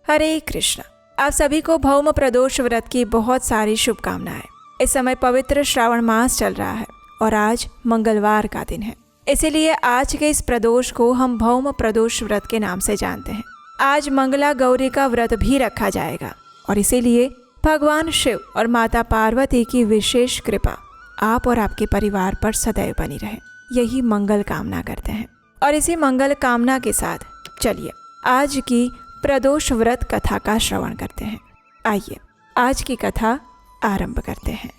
हरे कृष्ण। आप सभी को भौम प्रदोष व्रत की बहुत सारी शुभकामनाएं। इस समय पवित्र श्रावण मास चल रहा है और आज मंगलवार का दिन है, इसीलिए आज के इस प्रदोष को हम भौम प्रदोष व्रत के नाम से जानते हैं। आज मंगला गौरी का व्रत भी रखा जाएगा और इसीलिए भगवान शिव और माता पार्वती की विशेष कृपा आप और आपके परिवार पर सदैव बनी रहे, यही मंगल कामना करते हैं। और इसी मंगल कामना के साथ चलिए आज की प्रदोष व्रत कथा का श्रवण करते हैं। आइए आज की कथा आरंभ करते हैं।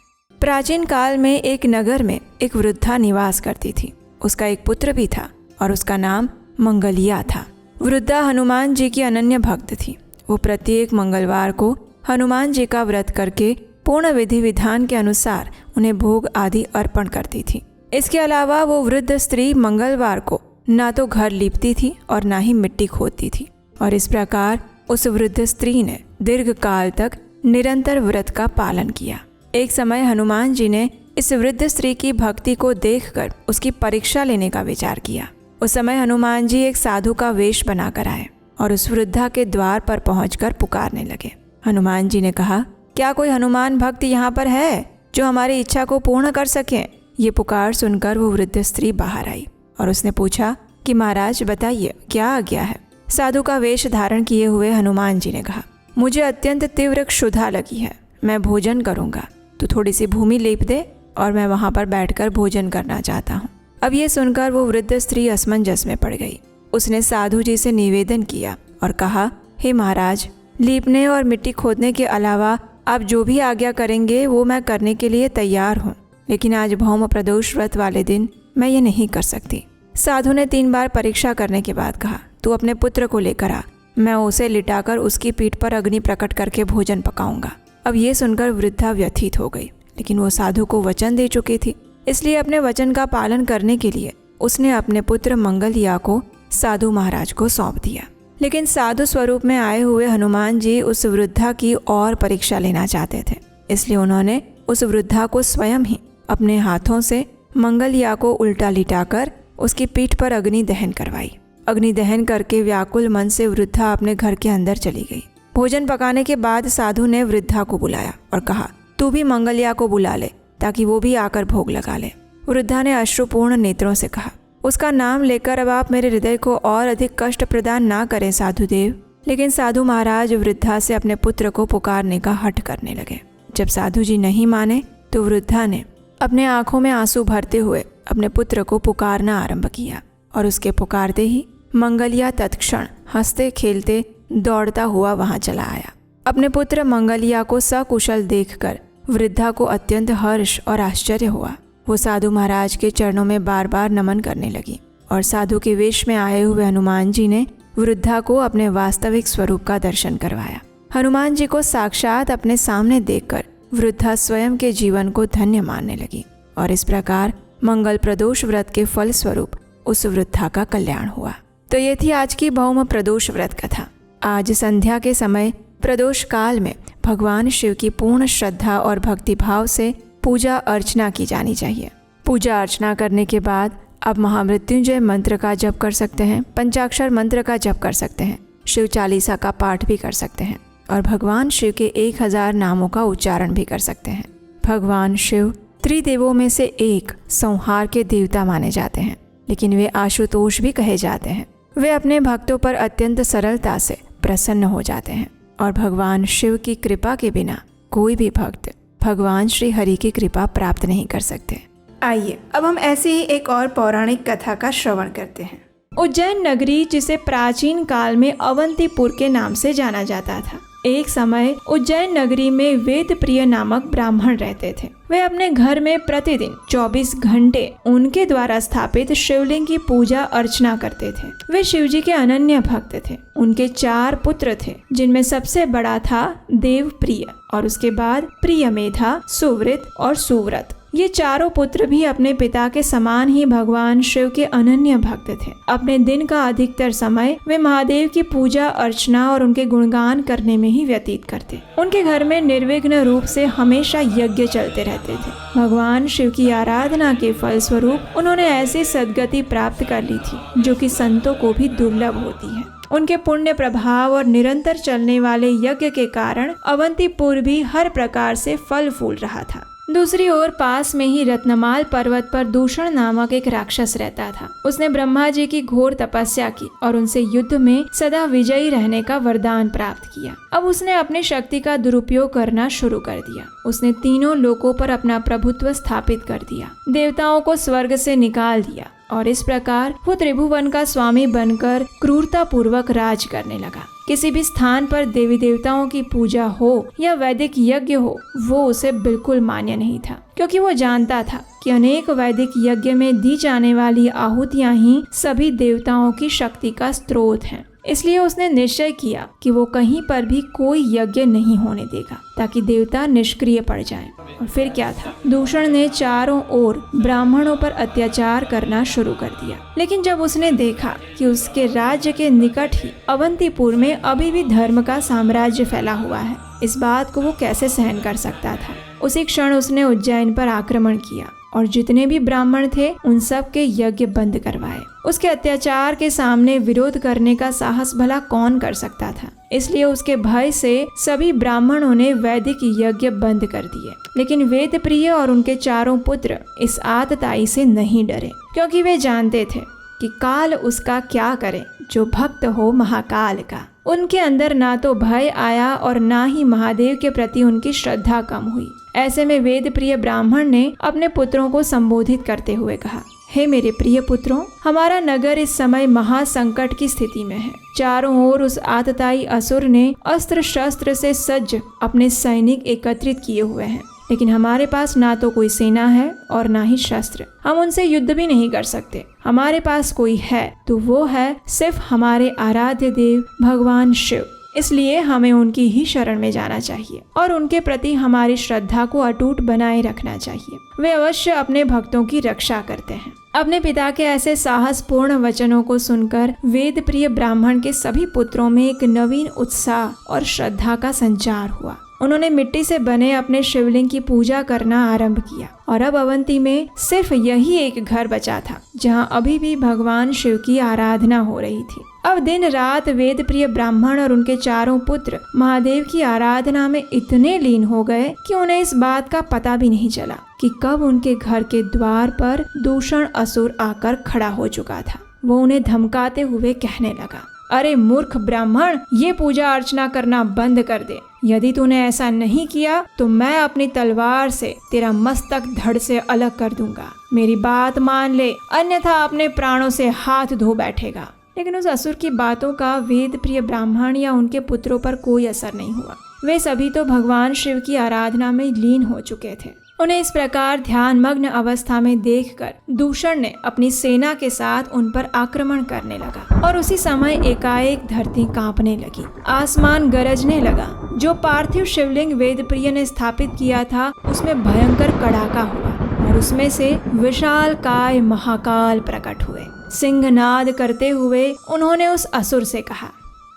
प्राचीन काल में एक नगर में एक वृद्धा निवास करती थी। उसका एक पुत्र भी था और उसका नाम मंगलिया था। वृद्धा हनुमान जी की अनन्य भक्त थी। वो प्रत्येक मंगलवार को हनुमान जी का व्रत करके पूर्ण विधि विधान के अनुसार उन्हें भोग आदि अर्पण करती थी। इसके अलावा वो वृद्ध स्त्री मंगलवार को ना तो घर लीपती थी और ना ही मिट्टी खोदती थी। और इस प्रकार उस वृद्ध स्त्री ने दीर्घ काल तक निरंतर व्रत का पालन किया। एक समय हनुमान जी ने इस वृद्ध स्त्री की भक्ति को देखकर उसकी परीक्षा लेने का विचार किया। उस समय हनुमान जी एक साधु का वेश बनाकर आए और उस वृद्धा के द्वार पर पहुंचकर पुकारने लगे। हनुमान जी ने कहा, क्या कोई हनुमान भक्त यहाँ पर है जो हमारी इच्छा को पूर्ण कर सके? ये पुकार सुनकर वो वृद्ध स्त्री बाहर आई और उसने पूछा कि महाराज बताइए क्या आज्ञा है। साधु का वेश धारण किए हुए हनुमान जी ने कहा, मुझे अत्यंत तीव्र क्षुधा लगी है, मैं भोजन करूंगा। तू थोड़ी सी भूमि लेप दे और मैं वहां पर बैठकर भोजन करना चाहता हूँ। अब ये सुनकर वो वृद्ध स्त्री असमंजस में पड़ गई। उसने साधु जी से निवेदन किया और कहा, हे महाराज, लीपने और मिट्टी खोदने के अलावा आप जो भी आज्ञा करेंगे वो मैं करने के लिए तैयार हूँ, लेकिन आज भौम प्रदोष व्रत वाले दिन मैं ये नहीं कर सकती। साधु ने 3 बार परीक्षा करने के बाद कहा, तू अपने पुत्र को लेकर आ, मैं उसे लिटाकर उसकी पीठ पर अग्नि प्रकट करके भोजन पकाऊंगा। अब ये सुनकर वृद्धा व्यथित हो गई, लेकिन वो साधु को वचन दे चुकी थी, इसलिए अपने वचन का पालन करने के लिए उसने अपने पुत्र मंगलिया को साधु महाराज को सौंप दिया। लेकिन साधु स्वरूप में आए हुए हनुमान जी उस वृद्धा की और परीक्षा लेना चाहते थे, इसलिए उन्होंने उस वृद्धा को स्वयं ही अपने हाथों से मंगलिया को उल्टा लिटाकर उसकी पीठ पर अग्नि दहन करवाई। अग्नि दहन करके व्याकुल मन से वृद्धा अपने घर के अंदर चली गई। भोजन पकाने के बाद साधु ने वृद्धा को बुलाया और कहा, तू भी मंगलिया को बुला ले ताकि वो भी आकर भोग लगा ले। वृद्धा ने अश्रुपूर्ण नेत्रों से कहा, उसका नाम लेकर अब आप मेरे हृदय को और अधिक कष्ट प्रदान ना करें साधुदेव। लेकिन साधु महाराज वृद्धा से अपने पुत्र को पुकारने का हठ करने लगे। जब साधु जी नहीं माने तो वृद्धा ने अपने आंखों में आंसू भरते हुए अपने पुत्र को पुकारना आरंभ किया और उसके पुकारते ही मंगलिया तत्क्षण हंसते खेलते दौड़ता हुआ वहां चला आया। अपने पुत्र मंगलिया को सकुशल देखकर वृद्धा को अत्यंत हर्ष और आश्चर्य हुआ। वो साधु महाराज के चरणों में बार बार नमन करने लगी और साधु के वेश में आए हुए हनुमान जी ने वृद्धा को अपने वास्तविक स्वरूप का दर्शन करवाया। हनुमान जी को साक्षात अपने सामने देखकर वृद्धा स्वयं के जीवन को धन्य मानने लगी और इस प्रकार मंगल प्रदोष व्रत के फल स्वरूप उस वृद्धा का कल्याण हुआ। तो ये थी आज की भौम प्रदोष व्रत कथा। आज संध्या के समय प्रदोष काल में भगवान शिव की पूर्ण श्रद्धा और भक्ति भाव से पूजा अर्चना की जानी चाहिए। पूजा अर्चना करने के बाद आप महामृत्युंजय मंत्र का जप कर सकते हैं, पंचाक्षर मंत्र का जप कर सकते हैं, शिव चालीसा का पाठ भी कर सकते हैं और भगवान शिव के 1000 नामों का उच्चारण भी कर सकते हैं। भगवान शिव त्रिदेवों में से एक संहार के देवता माने जाते हैं, लेकिन वे आशुतोष भी कहे जाते हैं। वे अपने भक्तों पर अत्यंत सरलता से प्रसन्न हो जाते हैं और भगवान शिव की कृपा के बिना कोई भी भक्त भगवान श्री हरि की कृपा प्राप्त नहीं कर सकते। आइए अब हम ऐसी ही एक और पौराणिक कथा का श्रवण करते हैं। उज्जैन नगरी, जिसे प्राचीन काल में अवंतीपुर के नाम से जाना जाता था, एक समय उज्जैन नगरी में वेद प्रिय नामक ब्राह्मण रहते थे। वे अपने घर में प्रतिदिन 24 घंटे उनके द्वारा स्थापित शिवलिंग की पूजा अर्चना करते थे। वे शिवजी के अनन्य भक्त थे। उनके 4 पुत्र थे, जिनमें सबसे बड़ा था देवप्रिय और उसके बाद प्रियमेधा, सुवृत और सुव्रत। ये चारों पुत्र भी अपने पिता के समान ही भगवान शिव के अनन्य भक्त थे। अपने दिन का अधिकतर समय वे महादेव की पूजा अर्चना और उनके गुणगान करने में ही व्यतीत करते। उनके घर में निर्विघ्न रूप से हमेशा यज्ञ चलते रहते थे। भगवान शिव की आराधना के फल स्वरूप उन्होंने ऐसी सद्गति प्राप्त कर ली थी जो कि संतों को भी दुर्लभ होती है। उनके पुण्य प्रभाव और निरंतर चलने वाले यज्ञ के कारण अवंतीपुर भी हर प्रकार से फल फूल रहा था। दूसरी ओर पास में ही रत्नमाल पर्वत पर दूषण नामक एक राक्षस रहता था। उसने ब्रह्मा जी की घोर तपस्या की और उनसे युद्ध में सदा विजयी रहने का वरदान प्राप्त किया। अब उसने अपनी शक्ति का दुरुपयोग करना शुरू कर दिया। उसने तीनों लोकों पर अपना प्रभुत्व स्थापित कर दिया, देवताओं को स्वर्ग से निकाल दिया और इस प्रकार वो त्रिभुवन का स्वामी बनकर क्रूरता पूर्वक राज करने लगा। किसी भी स्थान पर देवी देवताओं की पूजा हो या वैदिक यज्ञ हो, वो उसे बिल्कुल मान्य नहीं था, क्योंकि वो जानता था कि अनेक वैदिक यज्ञ में दी जाने वाली आहुतियां ही सभी देवताओं की शक्ति का स्रोत हैं। इसलिए उसने निश्चय किया कि वो कहीं पर भी कोई यज्ञ नहीं होने देगा ताकि देवता निष्क्रिय पड़ जाएं। और फिर क्या था, दूषण ने चारों ओर ब्राह्मणों पर अत्याचार करना शुरू कर दिया। लेकिन जब उसने देखा कि उसके राज्य के निकट ही अवंतीपुर में अभी भी धर्म का साम्राज्य फैला हुआ है, इस बात को वो कैसे सहन कर सकता था। उसी क्षण उसने उज्जैन पर आक्रमण किया और जितने भी ब्राह्मण थे उन सब के यज्ञ बंद करवाए। उसके अत्याचार के सामने विरोध करने का साहस भला कौन कर सकता था। इसलिए उसके भय से सभी ब्राह्मणों ने वैदिक यज्ञ बंद कर दिए। लेकिन वेदप्रिय और उनके चारों पुत्र इस आतताई से नहीं डरे, क्योंकि वे जानते थे कि काल उसका क्या करे जो भक्त हो महाकाल का। उनके अंदर ना तो भय आया और ना ही महादेव के प्रति उनकी श्रद्धा कम हुई। ऐसे में वेद प्रिय ब्राह्मण ने अपने पुत्रों को संबोधित करते हुए कहा, हे मेरे प्रिय पुत्रों, हमारा नगर इस समय महासंकट की स्थिति में है। चारों ओर उस आतताई असुर ने अस्त्र शस्त्र से सज्ज अपने सैनिक एकत्रित किए हुए हैं, लेकिन हमारे पास ना तो कोई सेना है और ना ही शस्त्र। हम उनसे युद्ध भी नहीं कर सकते। हमारे पास कोई है तो वो है सिर्फ हमारे आराध्य देव भगवान शिव। इसलिए हमें उनकी ही शरण में जाना चाहिए और उनके प्रति हमारी श्रद्धा को अटूट बनाए रखना चाहिए। वे अवश्य अपने भक्तों की रक्षा करते हैं। अपने पिता के ऐसे साहसपूर्ण वचनों को सुनकर वेद प्रिय ब्राह्मण के सभी पुत्रों में एक नवीन उत्साह और श्रद्धा का संचार हुआ। उन्होंने मिट्टी से बने अपने शिवलिंग की पूजा करना आरंभ किया और अब अवंती में सिर्फ यही एक घर बचा था जहां अभी भी भगवान शिव की आराधना हो रही थी। अब दिन रात वेद प्रिय ब्राह्मण और उनके चारों पुत्र महादेव की आराधना में इतने लीन हो गए कि उन्हें इस बात का पता भी नहीं चला कि कब उनके घर के द्वार पर दूषण असुर आकर खड़ा हो चुका था। वो उन्हें धमकाते हुए कहने लगा, अरे मूर्ख ब्राह्मण, ये पूजा अर्चना करना बंद कर दे। यदि तूने ऐसा नहीं किया तो मैं अपनी तलवार से तेरा मस्तक धड़ से अलग कर दूंगा। मेरी बात मान ले, अन्यथा अपने प्राणों से हाथ धो बैठेगा। लेकिन उस असुर की बातों का वेद प्रिय ब्राह्मण या उनके पुत्रों पर कोई असर नहीं हुआ। वे सभी तो भगवान शिव की आराधना में लीन हो चुके थे। उन्हें इस प्रकार ध्यान मग्न अवस्था में देखकर दूषण ने अपनी सेना के साथ उन पर आक्रमण करने लगा और उसी समय एकाएक धरती कांपने लगी, आसमान गरजने लगा। जो पार्थिव शिवलिंग वेदप्रिय ने स्थापित किया था उसमें भयंकर कड़ाका हुआ और उसमें से विशाल काय महाकाल प्रकट हुए। सिंहनाद करते हुए उन्होंने उस असुर से कहा,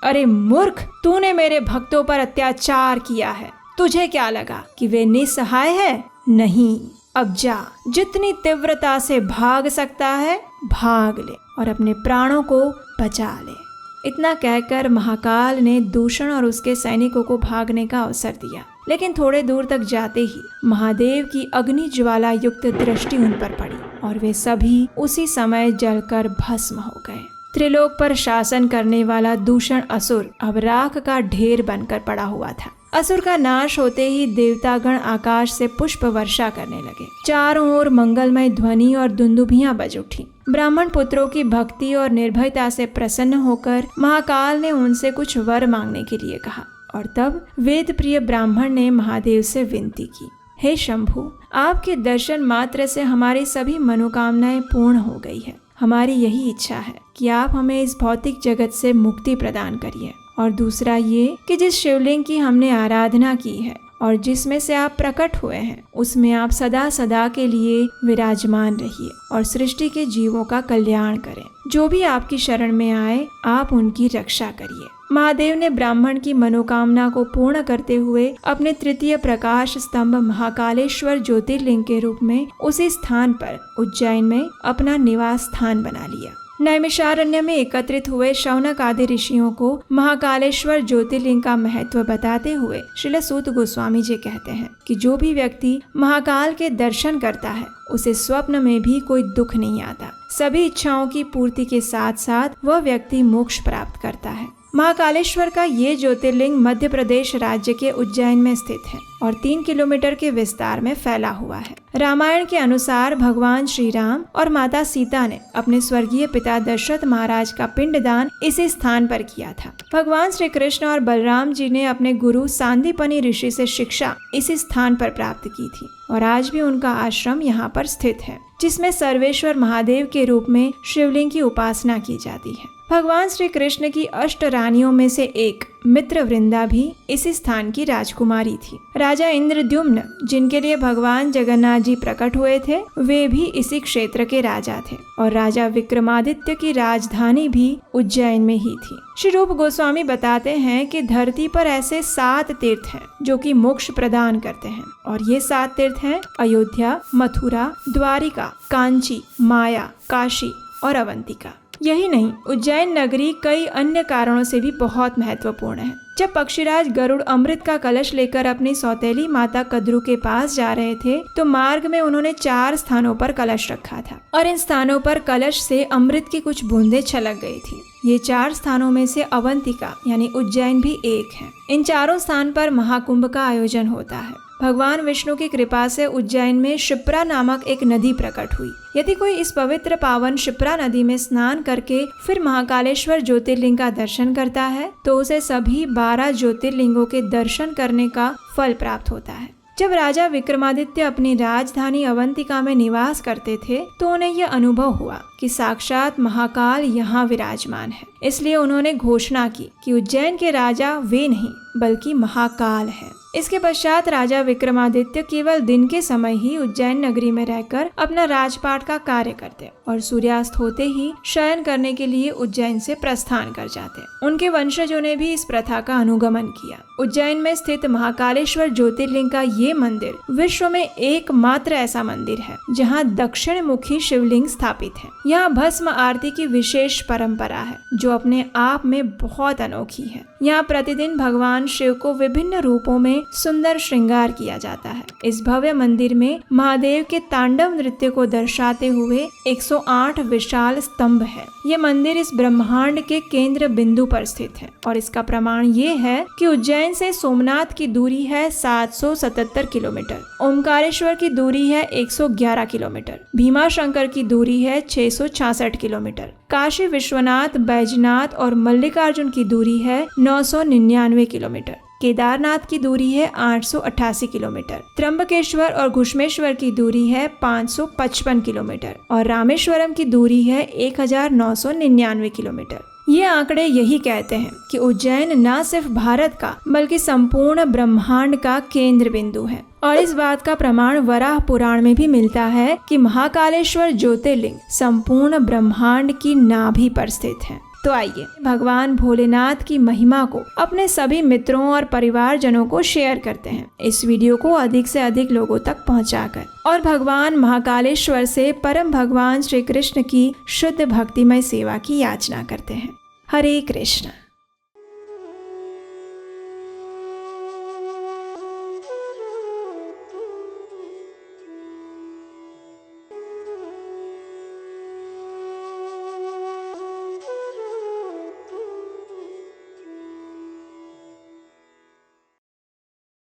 अरे मूर्ख, तूने मेरे भक्तों पर अत्याचार किया है। तुझे क्या लगा कि वे निसहाय है? नहीं, अब जा, जितनी तीव्रता से भाग सकता है भाग ले और अपने प्राणों को बचा ले। इतना कहकर महाकाल ने दूषण और उसके सैनिकों को भागने का अवसर दिया। लेकिन थोड़े दूर तक जाते ही महादेव की अग्नि ज्वाला युक्त दृष्टि उन पर पड़ी और वे सभी उसी समय जलकर भस्म हो गए। त्रिलोक पर शासन करने वाला दूषण असुर अब राख का ढेर बनकर पड़ा हुआ था। असुर का नाश होते ही देवतागण आकाश से पुष्प वर्षा करने लगे। चारों ओर मंगलमय ध्वनि और दुंदुभियां बज उठी। ब्राह्मण पुत्रों की भक्ति और निर्भयता से प्रसन्न होकर महाकाल ने उनसे कुछ वर मांगने के लिए कहा और तब वेद प्रिय ब्राह्मण ने महादेव से विनती की, हे शंभु, आपके दर्शन मात्र से हमारी सभी मनोकामनाएं पूर्ण हो गई है। हमारी यही इच्छा है कि आप हमें इस भौतिक जगत से मुक्ति प्रदान करिए और दूसरा ये कि जिस शिवलिंग की हमने आराधना की है और जिसमें से आप प्रकट हुए हैं उसमें आप सदा सदा के लिए विराजमान रहिए और सृष्टि के जीवों का कल्याण करें। जो भी आपकी शरण में आए आप उनकी रक्षा करिए। महादेव ने ब्राह्मण की मनोकामना को पूर्ण करते हुए अपने तृतीय प्रकाश स्तंभ महाकालेश्वर ज्योतिर्लिंग के रूप में उसी स्थान पर उज्जैन में अपना निवास स्थान बना लिया। नैमिषारण्य में एकत्रित हुए शौनक आदि ऋषियों को महाकालेश्वर ज्योतिर्लिंग का महत्व बताते हुए श्रील सूत गोस्वामी जी कहते हैं कि जो भी व्यक्ति महाकाल के दर्शन करता है उसे स्वप्न में भी कोई दुख नहीं आता। सभी इच्छाओं की पूर्ति के साथ साथ वह व्यक्ति मोक्ष प्राप्त करता है। महाकालेश्वर का ये ज्योतिर्लिंग मध्य प्रदेश राज्य के उज्जैन में स्थित है और 3 किलोमीटर के विस्तार में फैला हुआ है। रामायण के अनुसार भगवान श्री राम और माता सीता ने अपने स्वर्गीय पिता दशरथ महाराज का पिंडदान इसी स्थान पर किया था। भगवान श्री कृष्ण और बलराम जी ने अपने गुरु सांदीपनि ऋषि से शिक्षा इसी स्थान पर प्राप्त की थी और आज भी उनका आश्रम यहाँ पर स्थित है, जिसमें सर्वेश्वर महादेव के रूप में शिवलिंग की उपासना की जाती है। भगवान श्री कृष्ण की 8 रानियों में से एक मित्रवृंदा भी इसी स्थान की राजकुमारी थी। राजा इंद्रद्युम्न, जिनके लिए भगवान जगन्नाथ जी प्रकट हुए थे, वे भी इसी क्षेत्र के राजा थे और राजा विक्रमादित्य की राजधानी भी उज्जैन में ही थी। श्री रूप गोस्वामी बताते हैं कि धरती पर ऐसे 7 तीर्थ हैं जो कि मोक्ष प्रदान करते हैं और ये 7 तीर्थ हैं अयोध्या, मथुरा, द्वारिका, कांची, माया, काशी और अवंतिका। यही नहीं, उज्जैन नगरी कई अन्य कारणों से भी बहुत महत्वपूर्ण है। जब पक्षीराज गरुड़ अमृत का कलश लेकर अपनी सौतेली माता कद्रू के पास जा रहे थे तो मार्ग में उन्होंने 4 स्थानों पर कलश रखा था और इन स्थानों पर कलश से अमृत की कुछ बूंदें छलक गई थी। ये 4 स्थानों में से अवंतिका यानी उज्जैन भी एक है। इन चारों स्थान पर महाकुंभ का आयोजन होता है। भगवान विष्णु की कृपा से उज्जैन में शिप्रा नामक एक नदी प्रकट हुई। यदि कोई इस पवित्र पावन शिप्रा नदी में स्नान करके फिर महाकालेश्वर ज्योतिर्लिंग का दर्शन करता है तो उसे सभी 12 ज्योतिर्लिंगों के दर्शन करने का फल प्राप्त होता है। जब राजा विक्रमादित्य अपनी राजधानी अवंतिका में निवास करते थे तो उन्हें यह अनुभव हुआ कि साक्षात महाकाल यहाँ विराजमान है। इसलिए उन्होंने घोषणा की कि उज्जैन के राजा वे नहीं बल्कि महाकाल है। इसके पश्चात राजा विक्रमादित्य केवल दिन के समय ही उज्जैन नगरी में रहकर अपना राजपाट का कार्य करते और सूर्यास्त होते ही शयन करने के लिए उज्जैन से प्रस्थान कर जाते। उनके वंशजों ने भी इस प्रथा का अनुगमन किया। उज्जैन में स्थित महाकालेश्वर ज्योतिर्लिंग का ये मंदिर विश्व में एकमात्र ऐसा मंदिर है जहाँ दक्षिण मुखी शिवलिंग स्थापित है। यहाँ भस्म आरती की विशेष परंपरा है जो अपने आप में बहुत अनोखी है। यहाँ प्रतिदिन भगवान शिव को विभिन्न रूपों में सुंदर श्रृंगार किया जाता है। इस भव्य मंदिर में महादेव के तांडव नृत्य को दर्शाते हुए 108 विशाल स्तंभ है। ये मंदिर इस ब्रह्मांड के केंद्र बिंदु पर स्थित है और इसका प्रमाण ये है कि उज्जैन से सोमनाथ की दूरी है 777 किलोमीटर, ओमकारेश्वर की दूरी है 111 किलोमीटर, भीमाशंकर की दूरी है 666 किलोमीटर, काशी विश्वनाथ, बैजनाथ और मल्लिकार्जुन की दूरी है 999 किलोमीटर, केदारनाथ की दूरी है 888 किलोमीटर, त्र्यंबकेश्वर और घुश्मेश्वर की दूरी है 555 किलोमीटर और रामेश्वरम की दूरी है 1999 किलोमीटर। ये आंकड़े यही कहते हैं कि उज्जैन न सिर्फ भारत का बल्कि संपूर्ण ब्रह्मांड का केंद्र बिंदु है और इस बात का प्रमाण वराह पुराण में भी मिलता है कि महाकालेश्वर ज्योतिर्लिंग संपूर्ण ब्रह्मांड की नाभि पर स्थित है। तो आइए भगवान भोलेनाथ की महिमा को अपने सभी मित्रों और परिवारजनों को शेयर करते हैं, इस वीडियो को अधिक से अधिक लोगों तक पहुंचाकर, और भगवान महाकालेश्वर से परम भगवान श्री कृष्ण की शुद्ध भक्तिमय सेवा की याचना करते हैं। हरे कृष्ण।